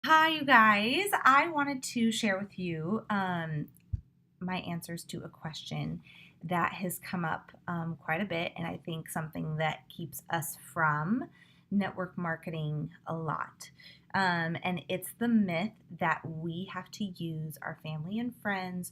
Hi, you guys. I wanted to share with you my answers to a question that has come up quite a bit, and I think something that keeps us from network marketing a lot. And it's the myth that we have to use our family and friends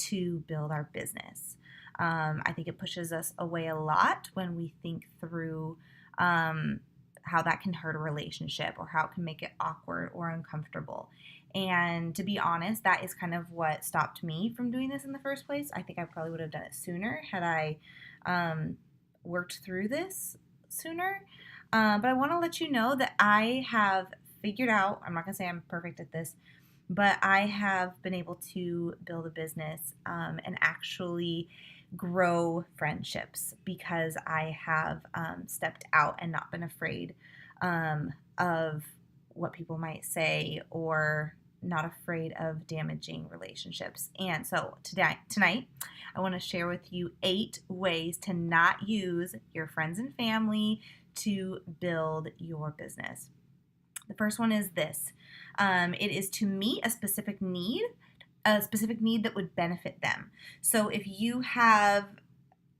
to build our business. I think it pushes us away a lot when we think through. Um, how that can hurt a relationship or how it can make it awkward or uncomfortable. And to be honest, that is kind of what stopped me from doing this in the first place. I think I probably would have done it sooner had I um, worked through this sooner. But I want to let you know that I have figured out, I'm not going to say I'm perfect at this, but I have been able to build a business and actually grow friendships because I have stepped out and not been afraid of what people might say or not afraid of damaging relationships. And so tonight, I want to share with you 8 ways to not use your friends and family to build your business. The first one is this. It is to meet a specific need that would benefit them. So if you have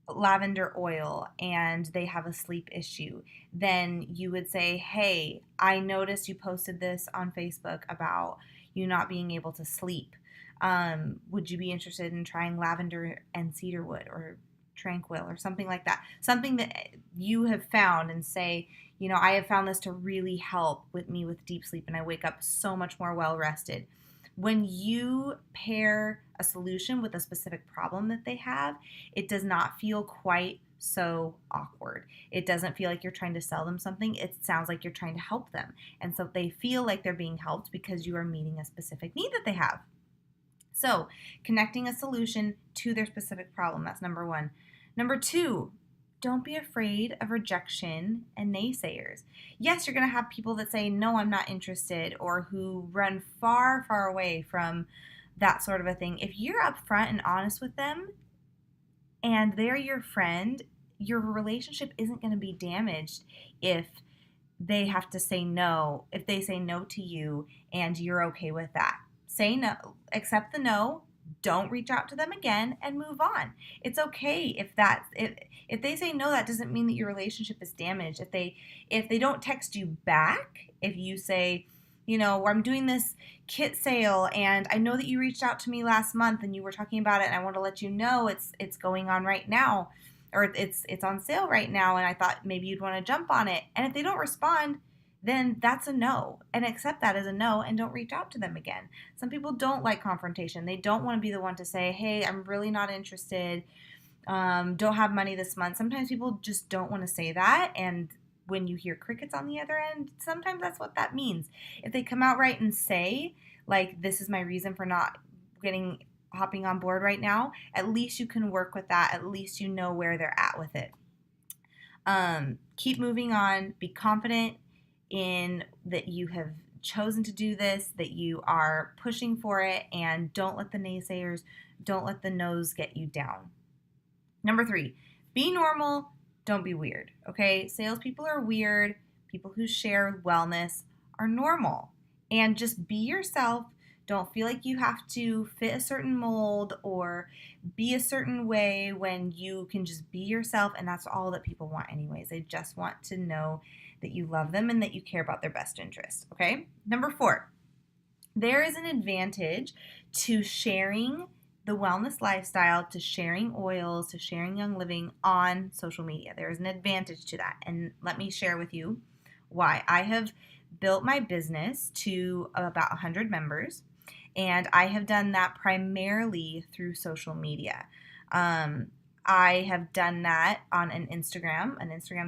lavender oil and they have a sleep issue, then you would say, hey, I noticed you posted this on Facebook about you not being able to sleep. Would you be interested in trying lavender and cedarwood or tranquil or something like that? Something that you have found and say, I have found this to really help with me with deep sleep and I wake up so much more well rested. When you pair a solution with a specific problem that they have, it does not feel quite so awkward. It doesn't feel like you're trying to sell them something. It sounds like you're trying to help them. And so they feel like they're being helped because you are meeting a specific need that they have. So, connecting a solution to their specific problem. That's number one. Number two, don't be afraid of rejection and naysayers. Yes, you're going to have people that say, no, I'm not interested, or who run far, far away from that sort of a thing. If you're upfront and honest with them and they're your friend, your relationship isn't going to be damaged if they have to say no, if they say no to you and you're okay with that. Say no, accept the no, don't reach out to them again and move on. It's okay if they say no, that doesn't mean that your relationship is damaged. If they don't text you back, if you say, I'm doing this kit sale and I know that you reached out to me last month and you were talking about it and I want to let you know it's going on right now, or it's on sale right now and I thought maybe you'd want to jump on it. And if they don't respond, then that's a no, and accept that as a no and don't reach out to them again. Some people don't like confrontation. They don't want to be the one to say, hey, I'm really not interested, don't have money this month. Sometimes people just don't want to say that, and when you hear crickets on the other end, sometimes that's what that means. If they come out right and say, like, this is my reason for not getting hopping on board right now, at least you can work with that. At least you know where they're at with it. Keep moving on. Be confident in that you have chosen to do this, that you are pushing for it, and don't let the naysayers, don't let the no's get you down. Number 3, be normal, don't be weird. Okay, salespeople are weird. People who share wellness are normal. And just be yourself. Don't feel like you have to fit a certain mold or be a certain way when you can just be yourself. And that's all that people want, anyways. They just want to know that you love them and that you care about their best interest. Okay, number 4, there is an advantage to sharing the wellness lifestyle, to sharing oils, to sharing Young Living on social media. There is an advantage to that. And let me share with you why. I have built my business to about 100 members, and I have done that primarily through social media. I have done that on an Instagram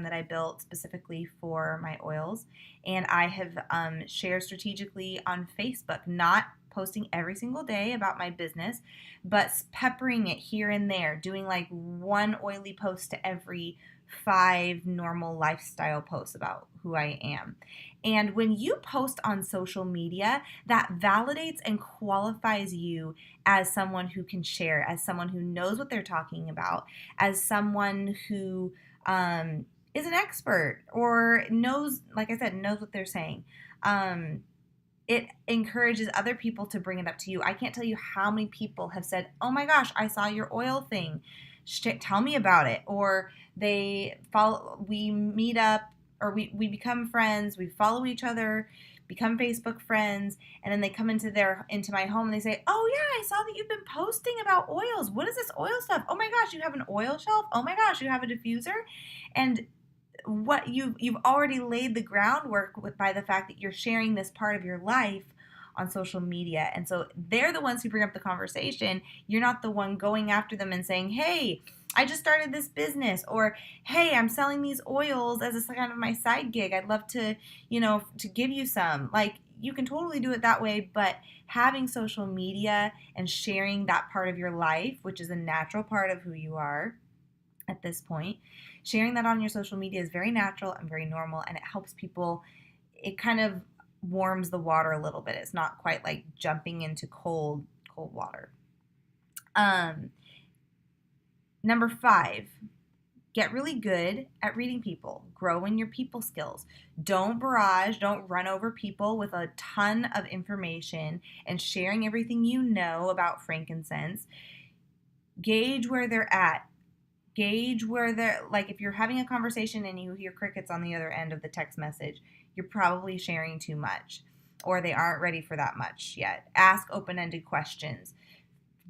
that I built specifically for my oils. And I have shared strategically on Facebook, not posting every single day about my business, but peppering it here and there, doing like one oily post to every 5 normal lifestyle posts about who I am. And when you post on social media, that validates and qualifies you as someone who can share, as someone who knows what they're talking about, as someone who is an expert or knows, like I said, knows what they're saying. it encourages other people to bring it up to you. I can't tell you how many people have said, "Oh my gosh, I saw your oil thing. Tell me about it." Or they follow, we meet up, or we become friends, we follow each other, become Facebook friends, and then they come into my home and they say, "Oh yeah, I saw that you've been posting about oils. What is this oil stuff? Oh my gosh, you have an oil shelf? Oh my gosh, you have a diffuser?" And what you've already laid the groundwork by the fact that you're sharing this part of your life on social media. And so they're the ones who bring up the conversation. You're not the one going after them and saying, "Hey, I just started this business," or "Hey, I'm selling these oils as a kind of my side gig. I'd love to, to give you some." Like, you can totally do it that way, but having social media and sharing that part of your life, which is a natural part of who you are at this point, sharing that on your social media is very natural and very normal, and it helps people. It kind of warms the water a little bit. It's not quite like jumping into cold water. um Number 5, get really good at reading people. Grow in your people skills. Don't run over people with a ton of information and sharing everything you know about frankincense. Gauge where they're at. Gauge where they're, like, if you're having a conversation and you hear crickets on the other end of the text message, you're probably sharing too much, or they aren't ready for that much yet. Ask open-ended questions.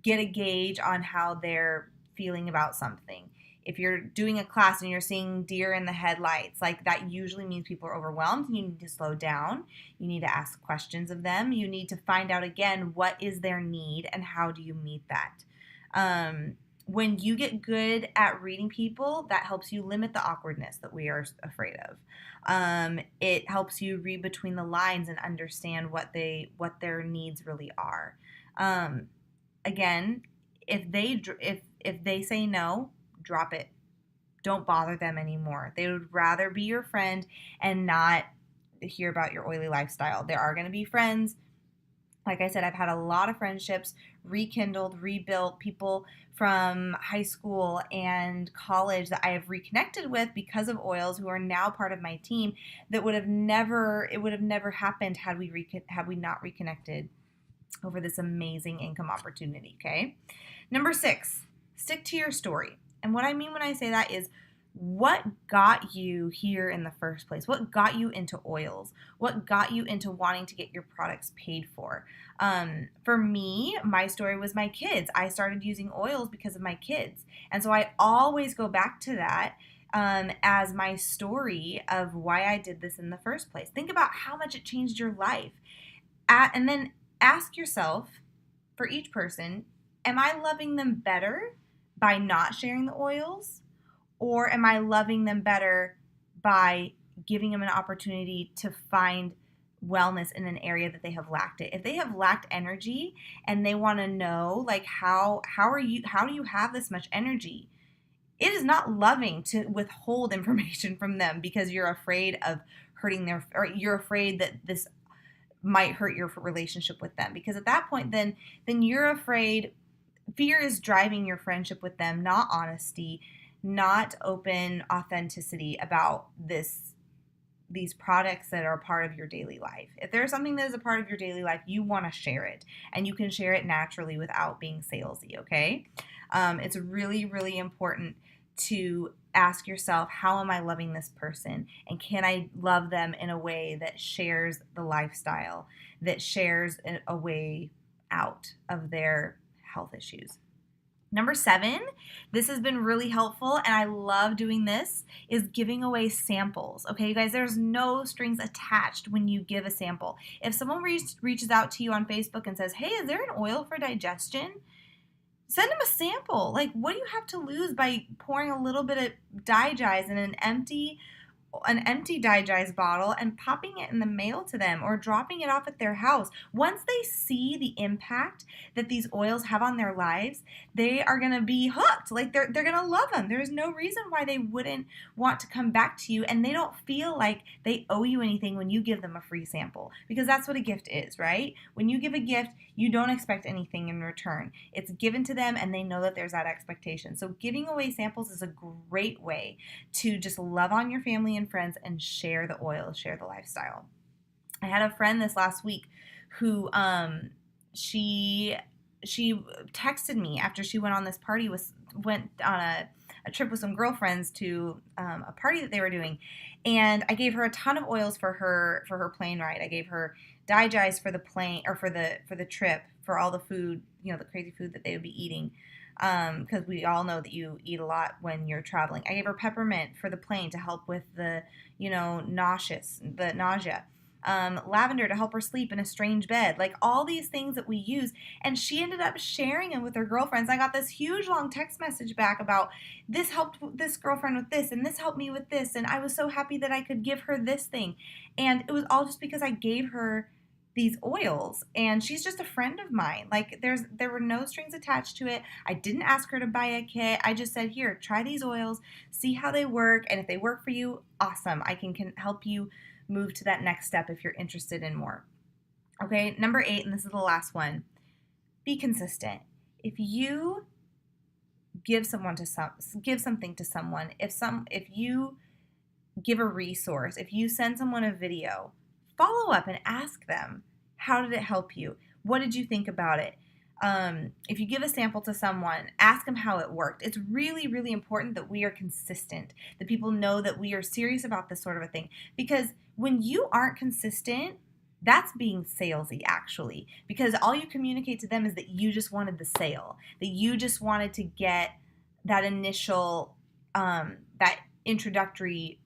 Get a gauge on how they're feeling about something. If you're doing a class and you're seeing deer in the headlights, like, that usually means people are overwhelmed and you need to slow down. You need to ask questions of them. You need to find out again, what is their need and how do you meet that? When you get good at reading people, that helps you limit the awkwardness that we are afraid of. It helps you read between the lines and understand what their needs really are. Again, if they say no, drop it. Don't bother them anymore. They would rather be your friend and not hear about your oily lifestyle. There are going to be friends. Like I said, I've had a lot of friendships rekindled, rebuilt, people from high school and college that I have reconnected with because of oils, who are now part of my team, that it would have never happened had we not reconnected over this amazing income opportunity, okay? Number 6, stick to your story. And what I mean when I say that is, what got you here in the first place? What got you into oils? What got you into wanting to get your products paid for? For me, my story was my kids. I started using oils because of my kids. And so I always go back to that as my story of why I did this in the first place. Think about how much it changed your life. And then ask yourself, for each person, am I loving them better by not sharing the oils? Or am I loving them better by giving them an opportunity to find wellness in an area that they have lacked it? If they have lacked energy and they want to know, like, how do you have this much energy? It is not loving to withhold information from them because you're afraid of hurting or you're afraid that this might hurt your relationship with them. Because at that point, then you're afraid. Fear is driving your friendship with them, not honesty, not open authenticity about these products that are a part of your daily life. If there's something that is a part of your daily life, you want to share it, and you can share it naturally without being salesy, okay? It's really, really important to ask yourself, how am I loving this person? And can I love them in a way that shares the lifestyle, that shares a way out of their health issues? Number 7, this has been really helpful, and I love doing this, is giving away samples. Okay, you guys, there's no strings attached when you give a sample. If someone reaches out to you on Facebook and says, "Hey, is there an oil for digestion?" Send them a sample. Like, what do you have to lose by pouring a little bit of Digize in an empty Digize bottle and popping it in the mail to them, or dropping it off at their house? Once they see the impact that these oils have on their lives, they are going to be hooked. Like, they're going to love them. There's no reason why they wouldn't want to come back to you, and they don't feel like they owe you anything when you give them a free sample, because that's what a gift is, right? When you give a gift, you don't expect anything in return. It's given to them, and they know that there's that expectation. So giving away samples is a great way to just love on your family and friends and share the oil, share the lifestyle. I had a friend this last week who she she texted me after she went on this party went on a trip with some girlfriends to a party that they were doing, and I gave her a ton of oils for her plane ride. I gave her Digest for the plane or for the trip for all the food, the crazy food that they would be eating. Because we all know that you eat a lot when you're traveling. I gave her peppermint for the plane to help with the nausea. Lavender to help her sleep in a strange bed, like all these things that we use. And she ended up sharing them with her girlfriends. I got this huge long text message back about this helped this girlfriend with this, and this helped me with this, and I was so happy that I could give her this thing. And it was all just because I gave her these oils, and she's just a friend of mine. Like there were no strings attached to it. I didn't ask her to buy a kit. I just said, here, try these oils, see how they work, and if they work for you, awesome. I can help you move to that next step if you're interested in more. Okay, number 8, and this is the last one. Be consistent. If you give something to someone, if you give a resource, if you send someone a video, follow up and ask them, how did it help you? What did you think about it? If you give a sample to someone, ask them how it worked. It's really, really important that we are consistent, that people know that we are serious about this sort of a thing. Because when you aren't consistent, that's being salesy, actually. Because all you communicate to them is that you just wanted the sale, that you just wanted to get that initial, that introductory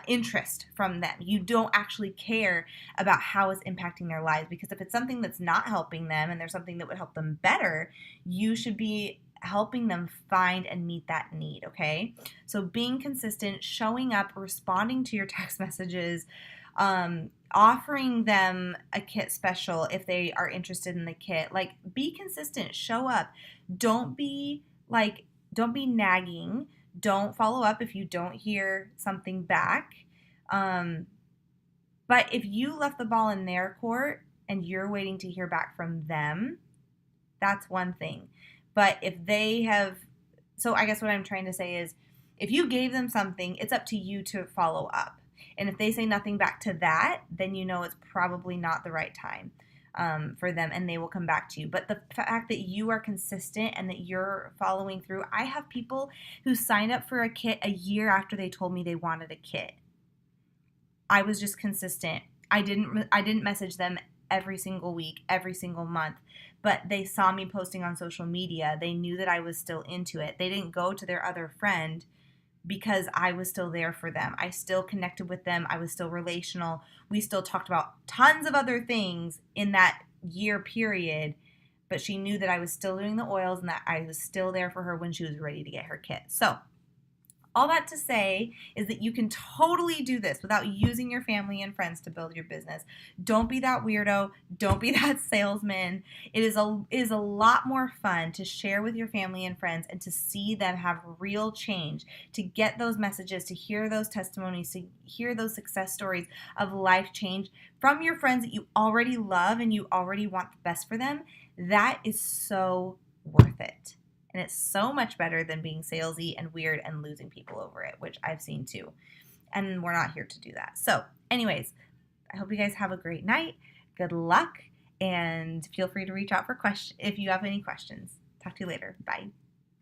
interest from them. You don't actually care about how it's impacting their lives, because if it's something that's not helping them and there's something that would help them better, you should be helping them find and meet that need, okay? So being consistent, showing up, responding to your text messages, offering them a kit special if they are interested in the kit. Like, be consistent, show up. Don't be nagging. Don't follow up if you don't hear something back. But if you left the ball in their court and you're waiting to hear back from them, that's one thing. But if they have, so I guess what I'm trying to say is, if you gave them something, it's up to you to follow up. And if they say nothing back to that, then you know it's probably not the right time for them, and they will come back to you. But the fact that you are consistent and that you're following through, I have people who signed up for a kit a year after they told me they wanted a kit. I was just consistent. I didn't message them every single week, every single month, but they saw me posting on social media. They knew that I was still into it. They didn't go to their other friend because I was still there for them. I still connected with them. I was still relational. We still talked about tons of other things in that year period, but she knew that I was still doing the oils and that I was still there for her when she was ready to get her kit. So all that to say is that you can totally do this without using your family and friends to build your business. Don't be that weirdo. Don't be that salesman. It is a lot more fun to share with your family and friends and to see them have real change, to get those messages, to hear those testimonies, to hear those success stories of life change from your friends that you already love and you already want the best for them. That is so worth it. And it's so much better than being salesy and weird and losing people over it, which I've seen too. And we're not here to do that. So anyways, I hope you guys have a great night. Good luck. And feel free to reach out for questions if you have any questions. Talk to you later. Bye.